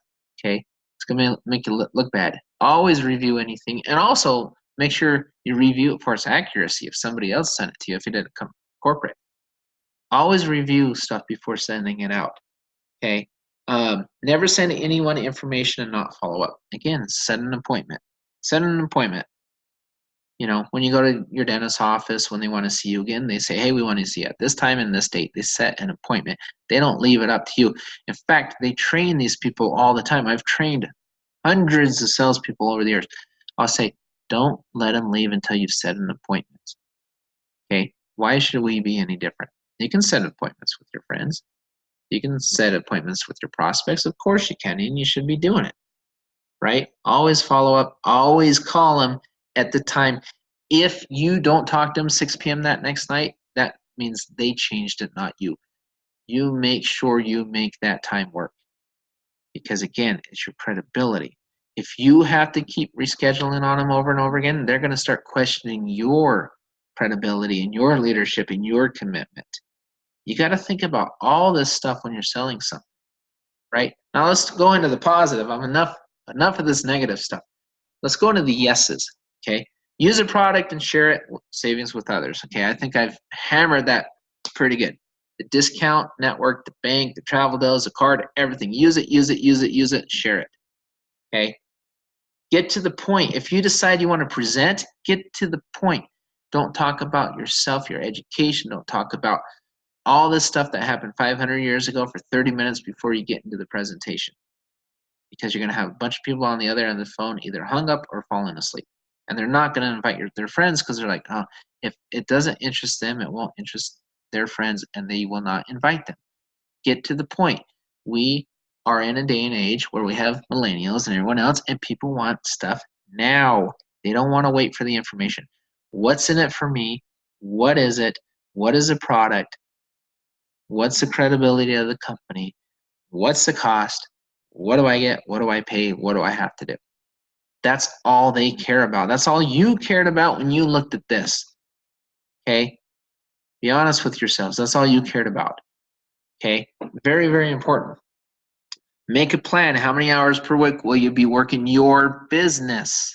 Okay, it's going to make you look bad. Always review anything, and also make sure you review it for its accuracy. If somebody else sent it to you, if it didn't come corporate, always review stuff before sending it out. Okay, Never send anyone information and not follow up. Again, set an appointment. Set an appointment. You know, when you go to your dentist's office, when they want to see you again, they say, hey, we want to see you at this time and this date. They set an appointment. They don't leave it up to you. In fact, they train these people all the time. I've trained hundreds of salespeople over the years. I'll say, don't let them leave until you've set an appointment. Okay? Why should we be any different? You can set appointments with your friends. You can set appointments with your prospects. Of course you can, and you should be doing it. Right? Always follow up. Always call them at the time. If you don't talk to them 6 p.m. that next night, that means they changed it, not you. You make sure you make that time work. Because again, it's your credibility. If you have to keep rescheduling on them over and over again, they're going to start questioning your credibility and your leadership and your commitment. You got to think about all this stuff when you're selling something, right? Now let's go into the positive. I'm enough of this negative stuff. Let's go into the yeses, okay? Use a product and share it, savings with others, okay? I think I've hammered that pretty good. The discount network, the bank, the travel deals, the card, everything. Use it, use it, use it, use it, share it, okay? Get to the point. If you decide you want to present, get to the point. Don't talk about yourself, your education. Don't talk about all this stuff that happened 500 years ago for 30 minutes before you get into the presentation. Because you're going to have a bunch of people on the other end of the phone either hung up or fallen asleep. And they're not going to invite their friends because they're like, oh, if it doesn't interest them, it won't interest their friends, and they will not invite them. Get to the point. We are in a day and age where we have millennials and everyone else, and people want stuff now. They don't want to wait for the information. What's in it for me? What is it? What is the product? What's the credibility of the company? What's the cost? What do I get? What do I pay? What do I have to do? That's all they care about. That's all you cared about when you looked at this. Okay? Be honest with yourselves. That's all you cared about. Okay? Very, very important. Make a plan. How many hours per week will you be working your business?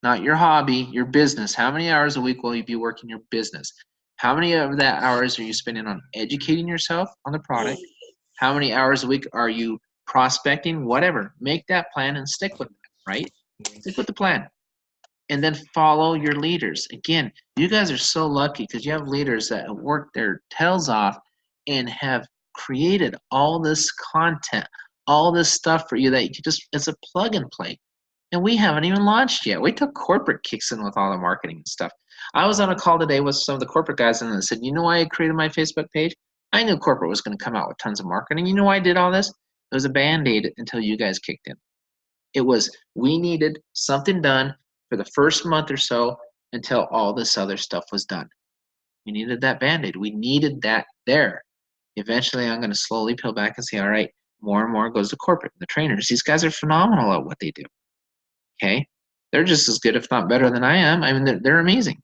Not your hobby, your business. How many hours a week will you be working your business? How many of that hours are you spending on educating yourself on the product? How many hours a week are you prospecting? Whatever. Make that plan and stick with it, right? Stick with the plan. And then follow your leaders. Again, you guys are so lucky because you have leaders that have worked their tails off and have created all this content, all this stuff for you that you could just, it's a plug and play. And we haven't even launched yet. Wait till corporate kicks in with all the marketing and stuff. I was on a call today with some of the corporate guys and they said, you know why I created my Facebook page? I knew corporate was going to come out with tons of marketing. You know why I did all this? It was a Band-Aid until you guys kicked in. It was, we needed something done for the first month or so until all this other stuff was done. We needed that Band-Aid. We needed that there. Eventually, I'm going to slowly peel back and say, all right, more and more goes to corporate. The trainers, these guys are phenomenal at what they do. Okay, they're just as good, if not better, than I am. I mean, they're amazing.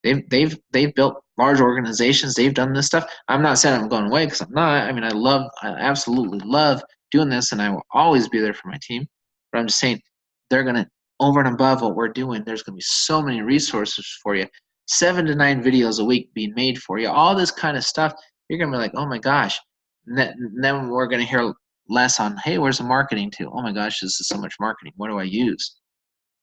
They've built large organizations. They've done this stuff. I'm not saying I'm going away because I'm not. I mean, I absolutely love doing this, and I will always be there for my team. But I'm just saying, they're gonna over and above what we're doing. There's gonna be so many resources for you. 7 to 9 videos a week being made for you. All this kind of stuff. You're gonna be like, oh my gosh. And then we're gonna hear less on, hey, where's the marketing to? Oh my gosh, this is so much marketing. What do I use?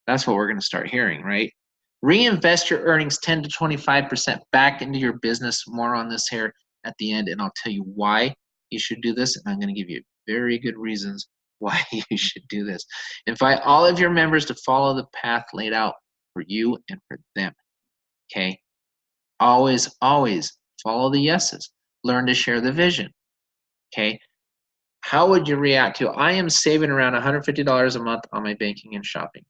That's what we're going to start hearing, right? Reinvest your earnings 10 to 25% back into your business. More on this here at the end, and I'll tell you why you should do this, and I'm going to give you very good reasons why you should do this. Invite all of your members to follow the path laid out for you and for them, okay? Always, always follow the yeses. Learn to share the vision, okay? How would you react to, I am saving around $150 a month on my banking and shopping.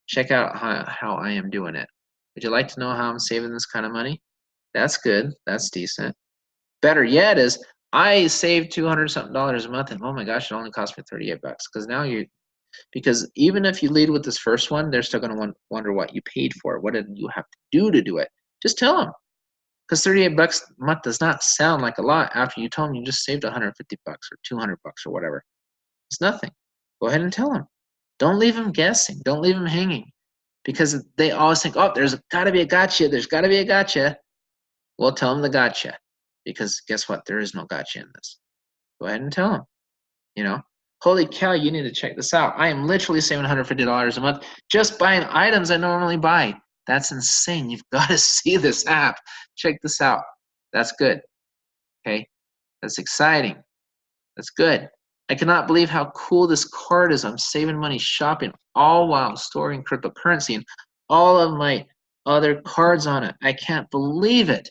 Check out how I am doing it. Would you like to know how I'm saving this kind of money? That's good. That's decent. Better yet is I saved $200 something a month, and oh my gosh, it only cost me 38 bucks. Because even if you lead with this first one, they're still going to wonder what you paid for. What did you have to do it? Just tell them. Because 38 bucks a month does not sound like a lot after you tell them you just saved 150 bucks or 200 bucks or whatever. It's nothing. Go ahead and tell them. Don't leave them guessing. Don't leave them hanging. Because they always think, oh, there's got to be a gotcha. There's got to be a gotcha. Well, tell them the gotcha. Because guess what? There is no gotcha in this. Go ahead and tell them. You know, Holy cow, you need to check this out. I am literally saving $150 a month just buying items I normally buy. That's insane. You've got to see this app. Check this out. That's good. Okay. That's exciting. That's good. I cannot believe how cool this card is. I'm saving money shopping all while storing cryptocurrency and all of my other cards on it. I can't believe it.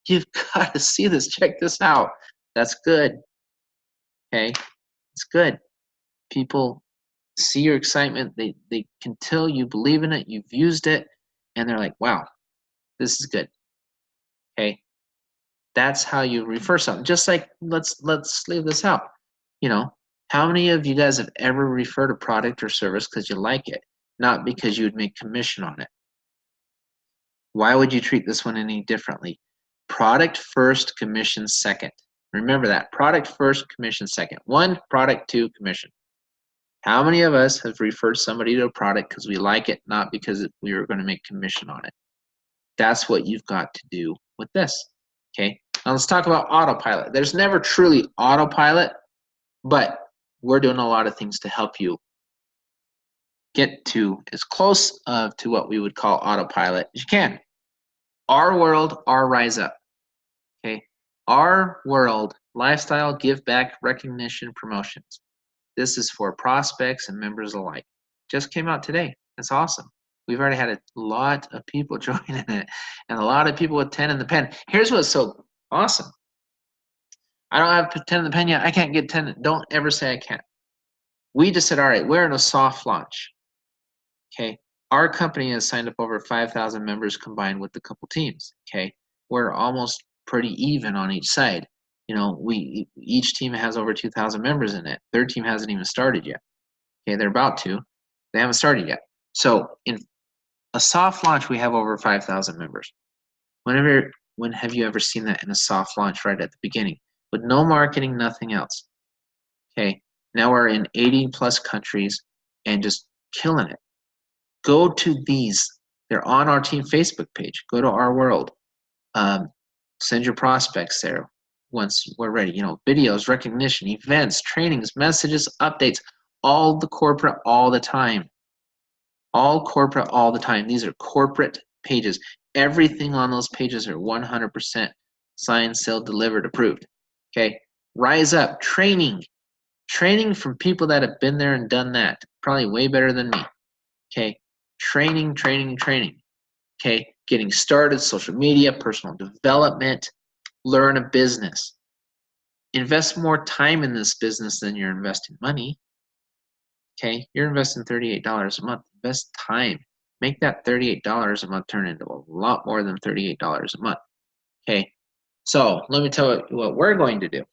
You've got to see this. Check this out. That's good. Okay. It's good. People see your excitement. They can tell you believe in it. You've used it. And they're like, wow, this is good. Okay. That's how you refer something. Just like let's leave this out. You know, how many of you guys have ever referred a product or service because you like it, not because you would make commission on it? Why would you treat this one any differently? Product first, commission second. Remember that. Product first, commission second. One, product, two, commission. How many of us have referred somebody to a product because we like it, not because we were going to make commission on it? That's what you've got to do with this. Okay. Now let's talk about autopilot. There's never truly autopilot, but we're doing a lot of things to help you get to as close to what we would call autopilot as you can. Our world, our rise up. Okay. Our world, lifestyle, give back, recognition, promotions. This is for prospects and members alike. Just came out today. It's awesome. We've already had a lot of people joining it and a lot of people with 10 in the pen. Here's what's so awesome. I don't have 10 in the pen yet. I can't get 10. Don't ever say I can't. We just said, all right, we're in a soft launch. Okay. Our company has signed up over 5,000 members combined with a couple teams. Okay. We're almost pretty even on each side. You know, each team has over 2,000 members in it. Their team hasn't even started yet. Okay, they're about to. They haven't started yet. So in a soft launch, we have over 5,000 members. When have you ever seen that in a soft launch right at the beginning? With no marketing, nothing else. Okay, now we're in 80 plus countries and just killing it. Go to these. They're on our team Facebook page. Go to Our World. Send your prospects there once we're ready. You know, videos, recognition, events, trainings, messages, updates, all the corporate all the time. All corporate all the time. These are corporate pages. Everything on those pages are 100% signed, sealed, delivered, approved. Okay, rise up. Training from people that have been there and done that. Probably way better than me. Okay, training. Okay, getting started, social media, personal development, learn a business. Invest more time in this business than you're investing money. Okay, you're investing $38 a month. Invest time. Make that $38 a month turn into a lot more than $38 a month. Okay, so let me tell you what we're going to do.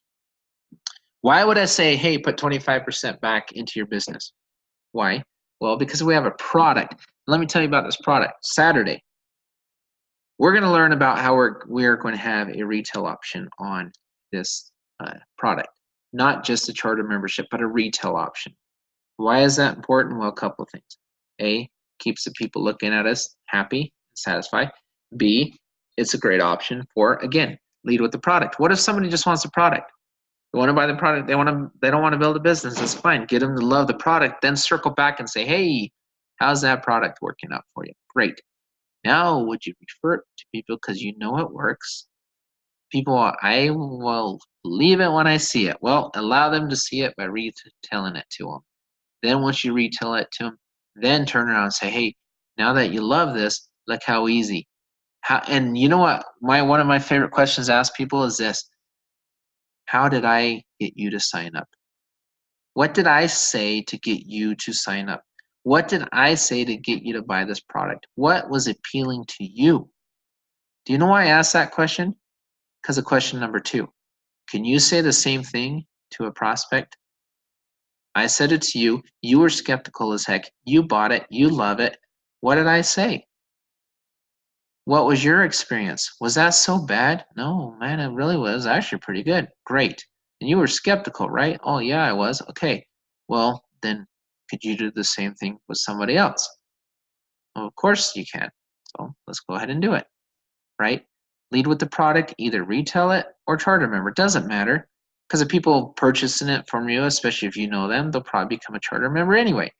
Why would I say, hey, put 25% back into your business? Why? Well, because we have a product. Let me tell you about this product. Saturday, we're going to learn about how we're going to have a retail option on this product. Not just a charter membership, but a retail option. Why is that important? Well, a couple of things. A, keeps the people looking at us happy, satisfied. B, it's a great option for, again, lead with the product. What if somebody just wants a product? They want to buy the product. They don't want to build a business. That's fine. Get them to love the product. Then circle back and say, hey, how's that product working out for you? Great. Now, would you refer it to people because you know it works? People, I will believe it when I see it. Well, allow them to see it by retailing it to them. Then once you retail it to them, then turn around and say, hey, now that you love this, look how easy. And you know what? One of my favorite questions to ask people is this. How did I get you to sign up? What did I say to get you to sign up? What did I say to get you to buy this product? What was appealing to you? Do you know why I asked that question? Because of question number 2. Can you say the same thing to a prospect? I said it to you. You were skeptical as heck. You bought it. You love it. What did I say? What was your experience? Was that so bad? No, man, it really was actually pretty good. Great. And you were skeptical, right? Oh, yeah, I was. Okay. Well, then could you do the same thing with somebody else? Well, of course you can. So let's go ahead and do it, right? Lead with the product, either retail it or charter member. Doesn't matter. Because if people purchasing it from you, especially if you know them, they'll probably become a charter member anyway.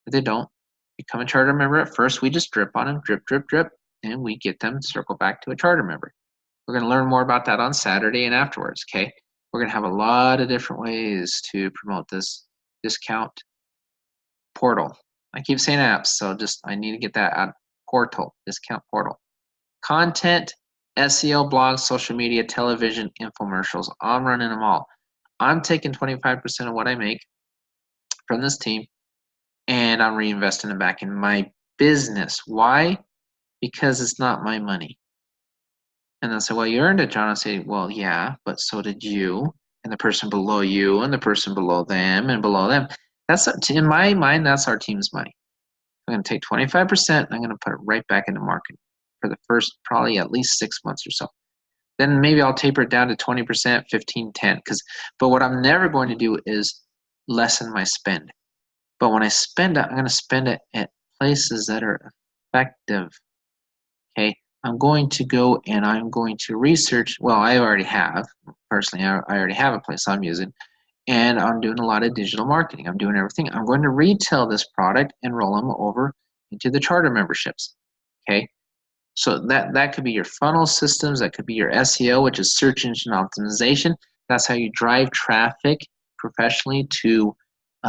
If they don't become a charter member at first, we just drip on them, drip, drip, drip, and we get them to circle back to a charter member. We're going to learn more about that on Saturday and afterwards, okay? We're going to have a lot of different ways to promote this discount portal. I keep saying apps, so I need to get that out. Portal, discount portal. Content, SEO, blogs, social media, television, infomercials. I'm running them all. I'm taking 25% of what I make from this team, and I'm reinvesting it back in my business. Why? Because it's not my money. And they'll say, well, you earned it, John. I'll say, well, yeah, but so did you, and the person below you, and the person below them, and below them. In my mind, that's our team's money. I'm going to take 25%, and I'm going to put it right back into marketing for the first probably at least 6 months or so. Then maybe I'll taper it down to 20%, 15, 10. But what I'm never going to do is lessen my spend. But when I spend it, I'm going to spend it at places that are effective. Okay, I'm going to go and I'm going to research. Well, I already have. Personally, I already have a place I'm using. And I'm doing a lot of digital marketing. I'm doing everything. I'm going to retail this product and roll them over into the charter memberships. Okay, so that could be your funnel systems. That could be your SEO, which is search engine optimization. That's how you drive traffic professionally to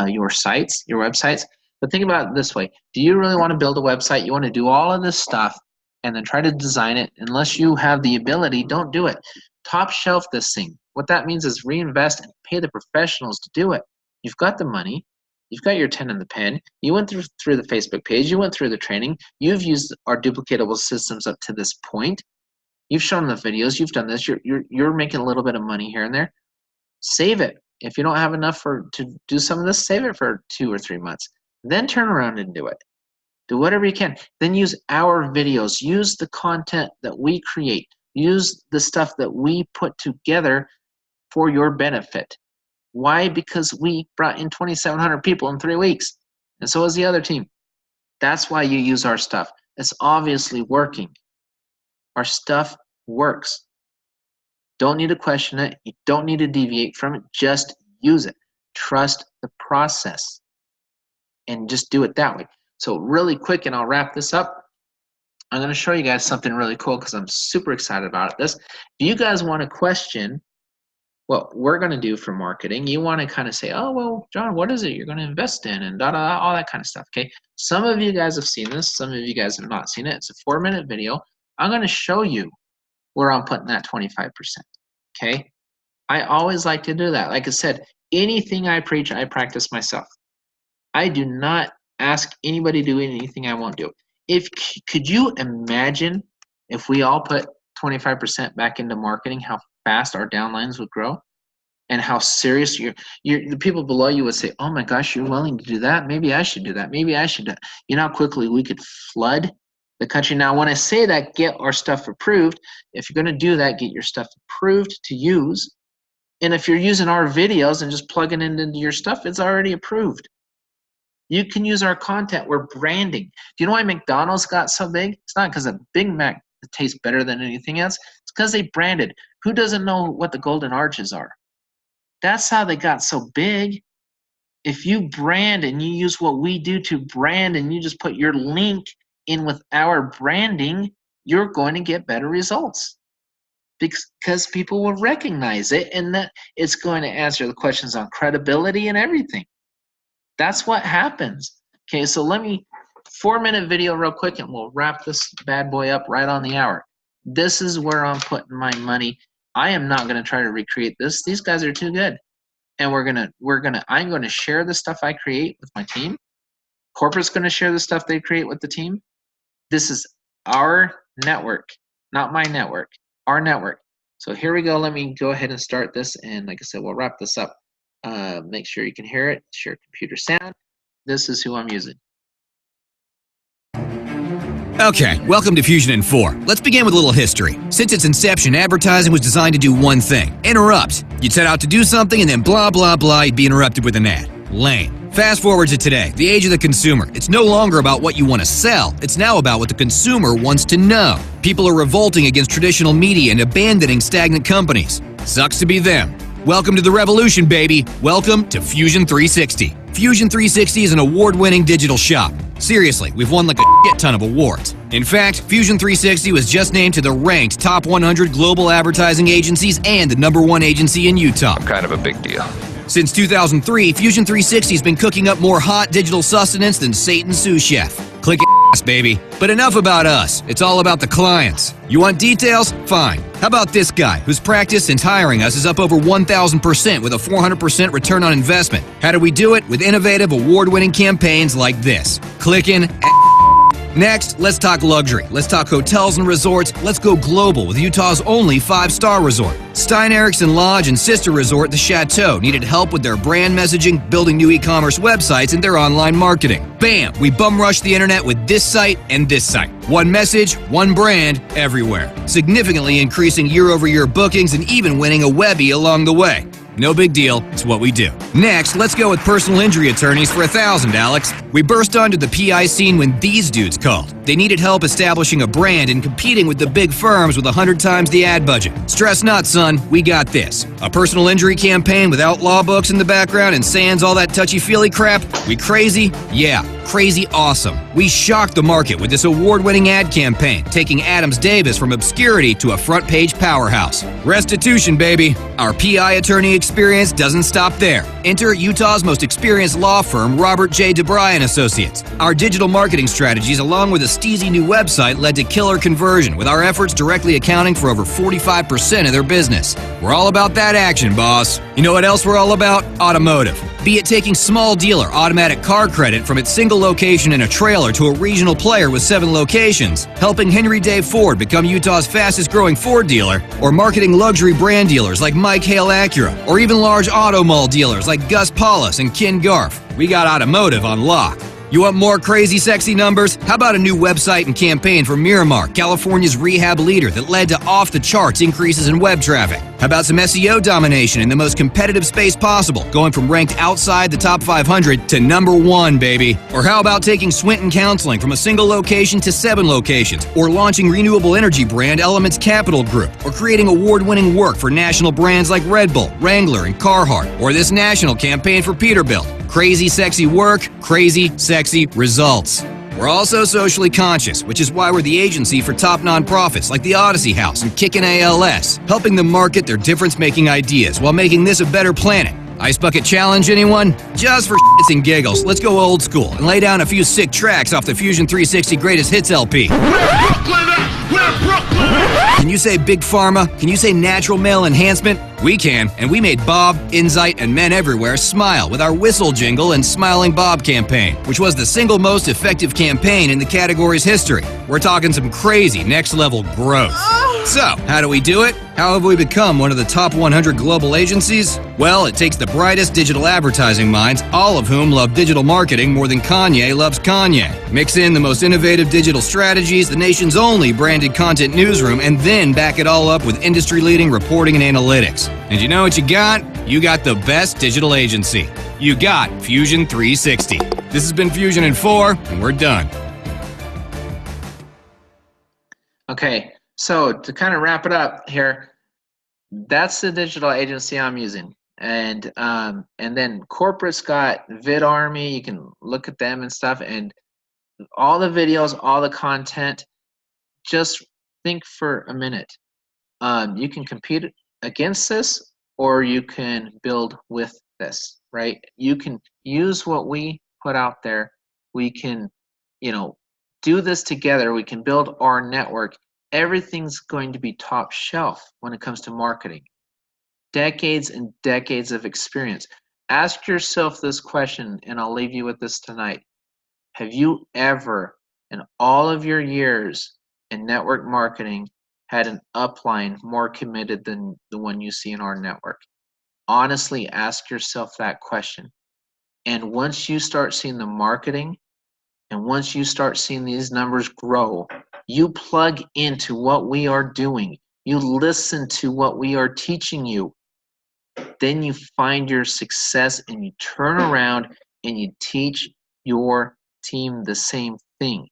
your sites, your websites. But think about it this way. Do you really want to build a website? You want to do all of this stuff and then try to design it. Unless you have the ability, don't do it. Top shelf this thing. What that means is reinvest and pay the professionals to do it. You've got the money. You've got your 10 in the pen. You went through the Facebook page. You went through the training. You've used our duplicatable systems up to this point. You've shown the videos. You've done this. You're making a little bit of money here and there. Save it. If you don't have enough to do some of this, save it for 2 or 3 months. Then turn around and do it. Do whatever you can. Then use our videos. Use the content that we create. Use the stuff that we put together for your benefit. Why? Because we brought in 2,700 people in 3 weeks. And so is the other team. That's why you use our stuff. It's obviously working. Our stuff works. Don't need to question it. You don't need to deviate from it. Just use it. Trust the process. And just do it that way. So really quick, and I'll wrap this up. I'm going to show you guys something really cool because I'm super excited about this. If you guys want to question what we're going to do for marketing, you want to kind of say, oh, well, John, what is it you're going to invest in, and all that kind of stuff, okay? Some of you guys have seen this. Some of you guys have not seen it. It's a 4-minute video. I'm going to show you where I'm putting that 25%, okay? I always like to do that. Like I said, anything I preach, I practice myself. I do not ask anybody to do anything I won't do. Could you imagine if we all put 25% back into marketing, how fast our downlines would grow, and how serious the people below you would say, oh my gosh, you're willing to do that? Maybe I should do that. Maybe I should do that. You know how quickly we could flood the country. Now, when I say that, get our stuff approved. If you're going to do that, get your stuff approved to use. And if you're using our videos and just plugging it into your stuff, it's already approved. You can use our content. We're branding. Do you know why McDonald's got so big? It's not because a Big Mac tastes better than anything else. It's because they branded. Who doesn't know what the golden arches are? That's how they got so big. If you brand and you use what we do to brand and you just put your link in with our branding, you're going to get better results because people will recognize it, and that it's going to answer the questions on credibility and everything. That's what happens. Okay, so let me 4-minute video real quick, and we'll wrap this bad boy up right on the hour. This is where I'm putting my money. I am not going to try to recreate this. These guys are too good. And I'm going to share the stuff I create with my team. Corporate's going to share the stuff they create with the team. This is our network, not my network, our network. So here we go. Let me go ahead and start this. And like I said, we'll wrap this up. Make sure you can hear it. Share computer sound. This is who I'm using. Okay, welcome to Fusion in 4. Let's begin with a little history. Since its inception, advertising was designed to do one thing: interrupt. You'd set out to do something and then blah, blah, blah, you'd be interrupted with an ad. Lame. Fast forward to today, the age of the consumer. It's no longer about what you want to sell. It's now about what the consumer wants to know. People are revolting against traditional media and abandoning stagnant companies. Sucks to be them. Welcome to the revolution, baby. Welcome to Fusion 360. Fusion 360 is an award-winning digital shop. Seriously, we've won like a shit ton of awards. In fact, Fusion 360 was just named to the ranked top 100 global advertising agencies and the #1 agency in Utah. Kind of a big deal. Since 2003, Fusion 360 has been cooking up more hot digital sustenance than Satan's sous chef. Click ass, baby. But enough about us. It's all about the clients. You want details? Fine. How about this guy, whose practice since hiring us is up over 1,000% with a 400% return on investment? How do we do it? With innovative, award-winning campaigns like this. Clicking. Next, let's talk luxury. Let's talk hotels and resorts. Let's go global with Utah's only 5-star resort. Stein Eriksen Lodge and sister resort, The Chateau, needed help with their brand messaging, building new e-commerce websites, and their online marketing. Bam! We bum rushed the internet with this site and this site. One message, one brand, everywhere. Significantly increasing year-over-year bookings and even winning a Webby along the way. No big deal, it's what we do. Next, let's go with personal injury attorneys for $1,000, Alex. We burst onto the PI scene when these dudes called. They needed help establishing a brand and competing with the big firms with 100 times the ad budget. Stress not, son, we got this. A personal injury campaign without law books in the background and sans all that touchy-feely crap? We crazy? Yeah. Crazy awesome. We shocked the market with this award-winning ad campaign, taking Adams Davis from obscurity to a front-page powerhouse. Restitution, baby. Our PI attorney experience doesn't stop there. Enter Utah's most experienced law firm, Robert J. DeBry & Associates. Our digital marketing strategies, along with a steezy new website, led to killer conversion, with our efforts directly accounting for over 45% of their business. We're all about that action, boss. You know what else we're all about? Automotive. Be it taking small dealer automatic car credit from its single location in a trailer to a regional player with 7 locations, helping Henry Day Ford become Utah's fastest growing Ford dealer, or marketing luxury brand dealers like Mike Hale Acura, or even large auto mall dealers like Gus Paulus and Ken Garf. We got automotive on lock. You want more crazy, sexy numbers? How about a new website and campaign for Miramar, California's rehab leader that led to off-the-charts increases in web traffic? How about some SEO domination in the most competitive space possible, going from ranked outside the top 500 to #1, baby? Or how about taking Swinton Counseling from a single location to 7 locations, or launching renewable energy brand Elements Capital Group, or creating award-winning work for national brands like Red Bull, Wrangler, and Carhartt, or this national campaign for Peterbilt? Crazy, sexy work, crazy, sexy results. We're also socially conscious, which is why we're the agency for top nonprofits like the Odyssey House and Kickin' ALS, helping them market their difference-making ideas while making this a better planet. Ice Bucket Challenge, anyone? Just for shits and giggles, let's go old school and lay down a few sick tracks off the Fusion 360 Greatest Hits LP. Can you say Big Pharma? Can you say natural male enhancement? We can, and we made Bob, Insight, and men everywhere smile with our whistle jingle and Smiling Bob campaign, which was the single most effective campaign in the category's history. We're talking some crazy next-level growth. So, how do we do it? How have we become one of the top 100 global agencies? Well, it takes the brightest digital advertising minds, all of whom love digital marketing more than Kanye loves Kanye. Mix in the most innovative digital strategies, the nation's only branded content newsroom, and then back it all up with industry-leading reporting and analytics. And you know what you got? You got the best digital agency. You got Fusion 360. This has been Fusion in 4, and we're done. Okay, so to kind of wrap it up here, that's the digital agency I'm using. And then corporate's got VidArmy. You can look at them and stuff, and all the videos, all the content. Just think for a minute. You can compete against this, or you can build with this, right? You can use what we put out there. We can, do this together. We can build our network. Everything's going to be top shelf when it comes to marketing. Decades and decades of experience. Ask yourself this question, and I'll leave you with this tonight. Have you ever, in all of your years in network marketing, had an upline more committed than the one you see in our network? Honestly, ask yourself that question. And once you start seeing the marketing, and once you start seeing these numbers grow, you plug into what we are doing. You listen to what we are teaching you. Then you find your success, and you turn around and you teach your team the same thing.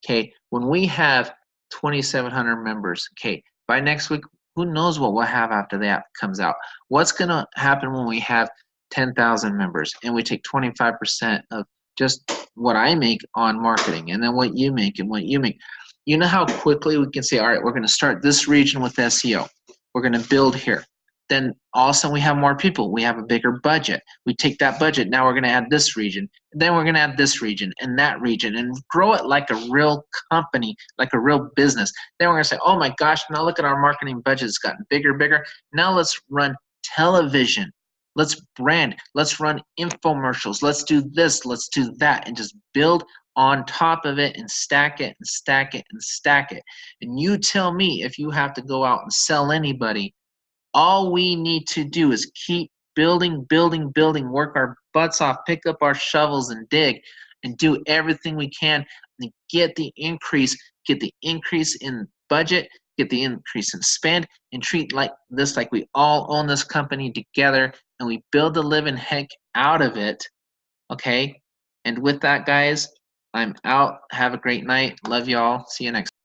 Okay, when we have 2,700 members, okay, by next week Who knows what we'll have after the app comes out? What's going to happen when we have 10,000 members and we take 25% of just what I make on marketing and then what you make and what you make? You know how quickly we can say, all right, we're going to start this region with SEO. We're going to build here. Then all of a sudden we have more people. We have a bigger budget. We take that budget. Now we're going to add this region. Then we're going to add this region and that region and grow it like a real company, like a real business. Then we're going to say, oh my gosh, now look at our marketing budget. It's gotten bigger, bigger. Now let's run television. Let's brand. Let's run infomercials. Let's do this. Let's do that. And just build on top of it and stack it and stack it and stack it. And you tell me if you have to go out and sell anybody. All we need to do is keep building, building, building, work our butts off, pick up our shovels and dig, and do everything we can and get the increase in budget, get the increase in spend, and treat like this like we all own this company together and we build the living heck out of it, okay? And with that, guys, I'm out. Have a great night. Love y'all. See you next time.